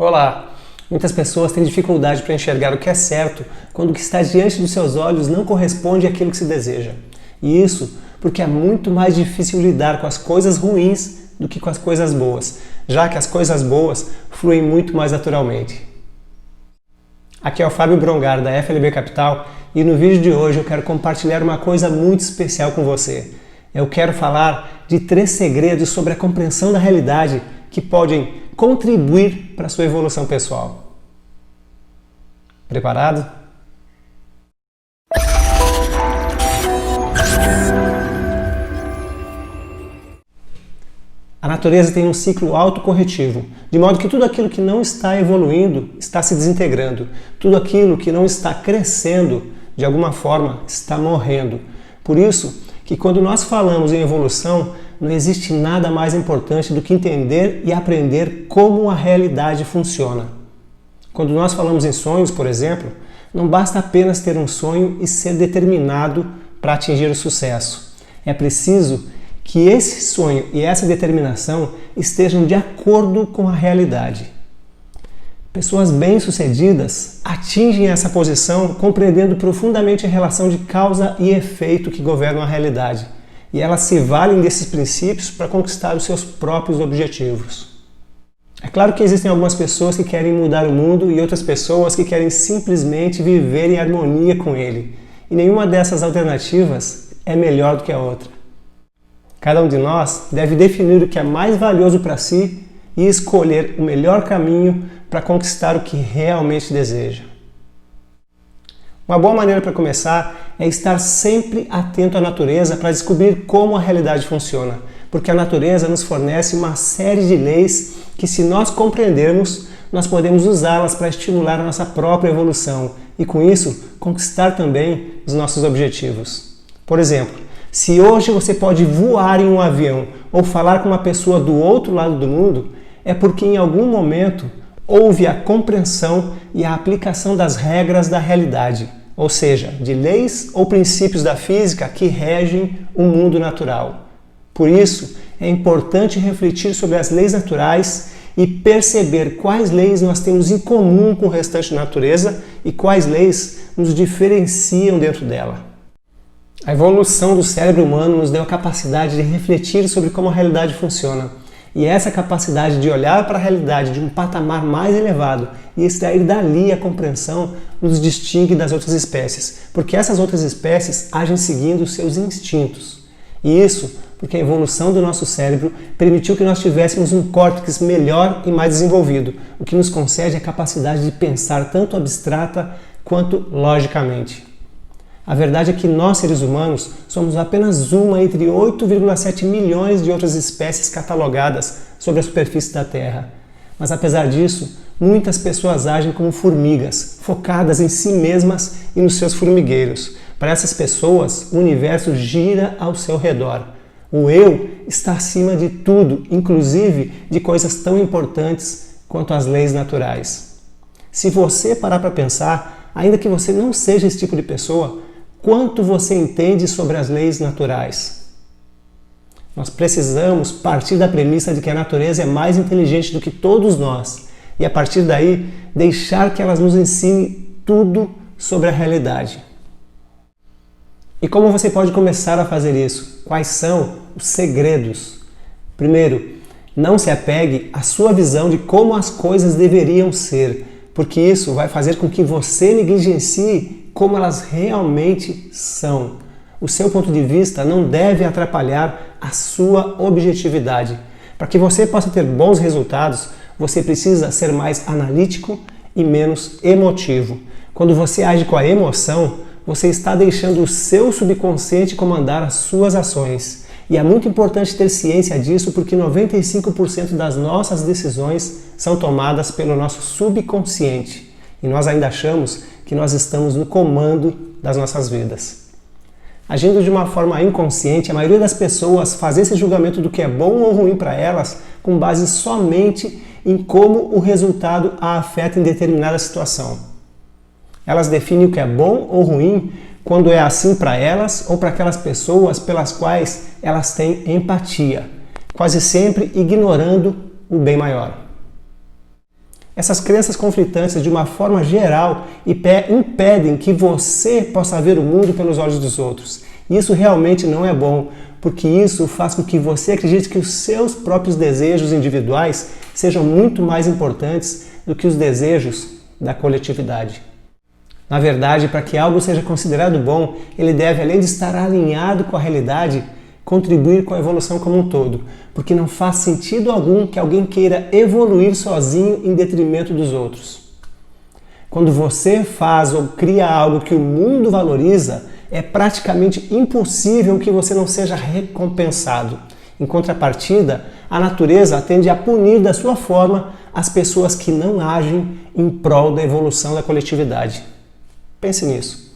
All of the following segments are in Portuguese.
Olá! Muitas pessoas têm dificuldade para enxergar o que é certo quando o que está diante dos seus olhos não corresponde àquilo que se deseja. E isso porque é muito mais difícil lidar com as coisas ruins do que com as coisas boas, já que as coisas boas fluem muito mais naturalmente. Aqui é o Fábio Brongar, da FLB Capital, e no vídeo de hoje eu quero compartilhar uma coisa muito especial com você. Eu quero falar de 3 segredos sobre a compreensão da realidade que podem contribuir para a sua evolução pessoal. Preparado? A natureza tem um ciclo autocorretivo, de modo que tudo aquilo que não está evoluindo está se desintegrando. Tudo aquilo que não está crescendo, de alguma forma, está morrendo. Por isso que quando nós falamos em evolução, não existe nada mais importante do que entender e aprender como a realidade funciona. Quando nós falamos em sonhos, por exemplo, não basta apenas ter um sonho e ser determinado para atingir o sucesso. É preciso que esse sonho e essa determinação estejam de acordo com a realidade. Pessoas bem-sucedidas atingem essa posição compreendendo profundamente a relação de causa e efeito que governam a realidade. E elas se valem desses princípios para conquistar os seus próprios objetivos. É claro que existem algumas pessoas que querem mudar o mundo e outras pessoas que querem simplesmente viver em harmonia com ele. E nenhuma dessas alternativas é melhor do que a outra. Cada um de nós deve definir o que é mais valioso para si e escolher o melhor caminho para conquistar o que realmente deseja. Uma boa maneira para começar é estar sempre atento à natureza para descobrir como a realidade funciona, porque a natureza nos fornece uma série de leis que, se nós compreendermos, nós podemos usá-las para estimular a nossa própria evolução e, com isso, conquistar também os nossos objetivos. Por exemplo, se hoje você pode voar em um avião ou falar com uma pessoa do outro lado do mundo, é porque em algum momento houve a compreensão e a aplicação das regras da realidade, ou seja, de leis ou princípios da física que regem o mundo natural. Por isso, é importante refletir sobre as leis naturais e perceber quais leis nós temos em comum com o restante da natureza e quais leis nos diferenciam dentro dela. A evolução do cérebro humano nos deu a capacidade de refletir sobre como a realidade funciona. E essa capacidade de olhar para a realidade de um patamar mais elevado e extrair dali a compreensão nos distingue das outras espécies, porque essas outras espécies agem seguindo os seus instintos. E isso porque a evolução do nosso cérebro permitiu que nós tivéssemos um córtex melhor e mais desenvolvido, o que nos concede a capacidade de pensar tanto abstrata quanto logicamente. A verdade é que nós, seres humanos, somos apenas uma entre 8,7 milhões de outras espécies catalogadas sobre a superfície da Terra. Mas apesar disso, muitas pessoas agem como formigas, focadas em si mesmas e nos seus formigueiros. Para essas pessoas, o universo gira ao seu redor. O eu está acima de tudo, inclusive de coisas tão importantes quanto as leis naturais. Se você parar para pensar, ainda que você não seja esse tipo de pessoa, quanto você entende sobre as leis naturais? Nós precisamos partir da premissa de que a natureza é mais inteligente do que todos nós e, a partir daí, deixar que elas nos ensine tudo sobre a realidade. E como você pode começar a fazer isso? Quais são os segredos? Primeiro, não se apegue à sua visão de como as coisas deveriam ser, porque isso vai fazer com que você negligencie como elas realmente são. O seu ponto de vista não deve atrapalhar a sua objetividade. Para que você possa ter bons resultados, você precisa ser mais analítico e menos emotivo. Quando você age com a emoção, você está deixando o seu subconsciente comandar as suas ações. E é muito importante ter ciência disso porque 95% das nossas decisões são tomadas pelo nosso subconsciente. E nós ainda achamos que nós estamos no comando das nossas vidas. Agindo de uma forma inconsciente, a maioria das pessoas faz esse julgamento do que é bom ou ruim para elas com base somente em como o resultado a afeta em determinada situação. Elas definem o que é bom ou ruim quando é assim para elas ou para aquelas pessoas pelas quais elas têm empatia, quase sempre ignorando o bem maior. Essas crenças conflitantes, de uma forma geral, impedem que você possa ver o mundo pelos olhos dos outros. E isso realmente não é bom, porque isso faz com que você acredite que os seus próprios desejos individuais sejam muito mais importantes do que os desejos da coletividade. Na verdade, para que algo seja considerado bom, ele deve, além de estar alinhado com a realidade, contribuir com a evolução como um todo, porque não faz sentido algum que alguém queira evoluir sozinho em detrimento dos outros. Quando você faz ou cria algo que o mundo valoriza, é praticamente impossível que você não seja recompensado. Em contrapartida, a natureza tende a punir da sua forma as pessoas que não agem em prol da evolução da coletividade. Pense nisso.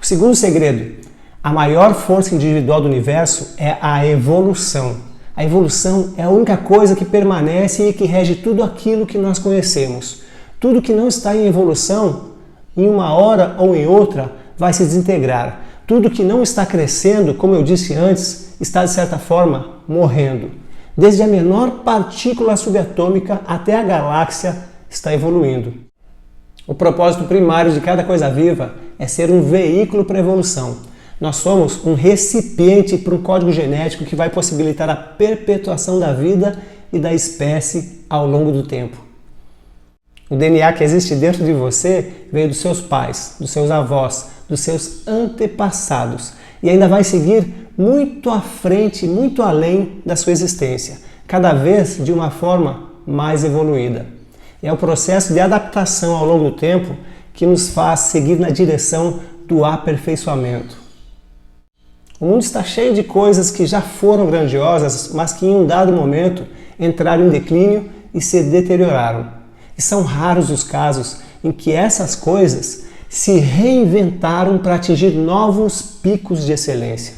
O segundo segredo: a maior força individual do universo é a evolução. A evolução é a única coisa que permanece e que rege tudo aquilo que nós conhecemos. Tudo que não está em evolução, em uma hora ou em outra, vai se desintegrar. Tudo que não está crescendo, como eu disse antes, está de certa forma morrendo. Desde a menor partícula subatômica até a galáxia está evoluindo. O propósito primário de cada coisa viva é ser um veículo para a evolução. Nós somos um recipiente para um código genético que vai possibilitar a perpetuação da vida e da espécie ao longo do tempo. O DNA que existe dentro de você veio dos seus pais, dos seus avós, dos seus antepassados e ainda vai seguir muito à frente, muito além da sua existência, cada vez de uma forma mais evoluída. É o processo de adaptação ao longo do tempo que nos faz seguir na direção do aperfeiçoamento. O mundo está cheio de coisas que já foram grandiosas, mas que em um dado momento entraram em declínio e se deterioraram. E são raros os casos em que essas coisas se reinventaram para atingir novos picos de excelência.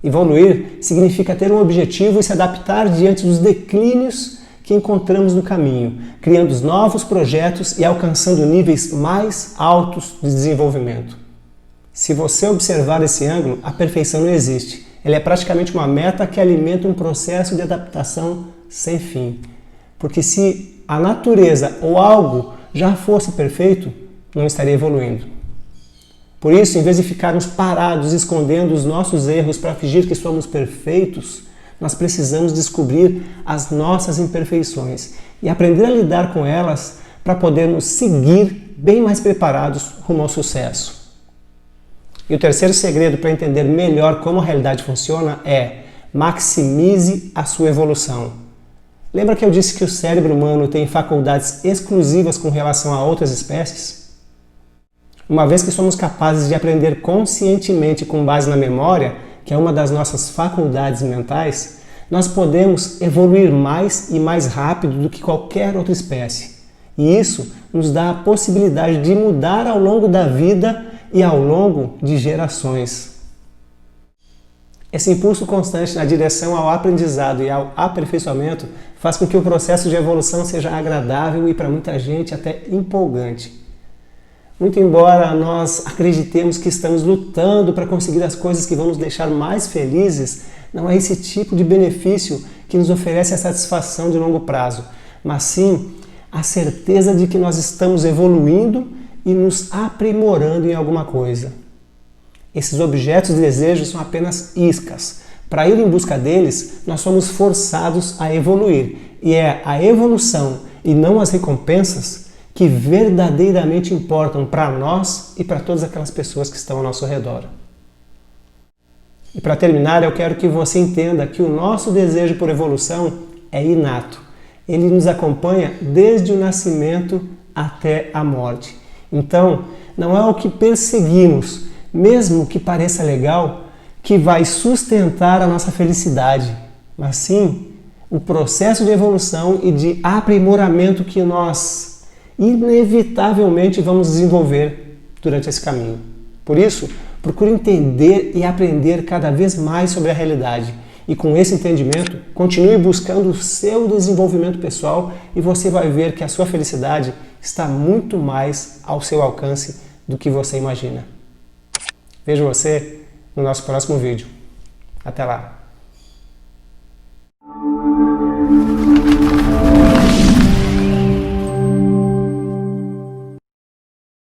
Evoluir significa ter um objetivo e se adaptar diante dos declínios que encontramos no caminho, criando novos projetos e alcançando níveis mais altos de desenvolvimento. Se você observar esse ângulo, a perfeição não existe. Ela é praticamente uma meta que alimenta um processo de adaptação sem fim. Porque se a natureza ou algo já fosse perfeito, não estaria evoluindo. Por isso, em vez de ficarmos parados escondendo os nossos erros para fingir que somos perfeitos, nós precisamos descobrir as nossas imperfeições e aprender a lidar com elas para podermos seguir bem mais preparados rumo ao sucesso. E o terceiro segredo para entender melhor como a realidade funciona é: maximize a sua evolução. Lembra que eu disse que o cérebro humano tem faculdades exclusivas com relação a outras espécies? Uma vez que somos capazes de aprender conscientemente com base na memória, que é uma das nossas faculdades mentais, nós podemos evoluir mais e mais rápido do que qualquer outra espécie. E isso nos dá a possibilidade de mudar ao longo da vida e ao longo de gerações. Esse impulso constante na direção ao aprendizado e ao aperfeiçoamento faz com que o processo de evolução seja agradável e, para muita gente, até empolgante. Muito embora nós acreditemos que estamos lutando para conseguir as coisas que vão nos deixar mais felizes, não é esse tipo de benefício que nos oferece a satisfação de longo prazo, mas sim a certeza de que nós estamos evoluindo e nos aprimorando em alguma coisa. Esses objetos de desejo são apenas iscas. Para ir em busca deles, nós somos forçados a evoluir. E é a evolução e não as recompensas que verdadeiramente importam para nós e para todas aquelas pessoas que estão ao nosso redor. E para terminar, eu quero que você entenda que o nosso desejo por evolução é inato. Ele nos acompanha desde o nascimento até a morte. Então, não é o que perseguimos, mesmo que pareça legal, que vai sustentar a nossa felicidade, mas sim o processo de evolução e de aprimoramento que nós inevitavelmente vamos desenvolver durante esse caminho. Por isso, procure entender e aprender cada vez mais sobre a realidade. E com esse entendimento, continue buscando o seu desenvolvimento pessoal e você vai ver que a sua felicidade está muito mais ao seu alcance do que você imagina. Vejo você no nosso próximo vídeo. Até lá!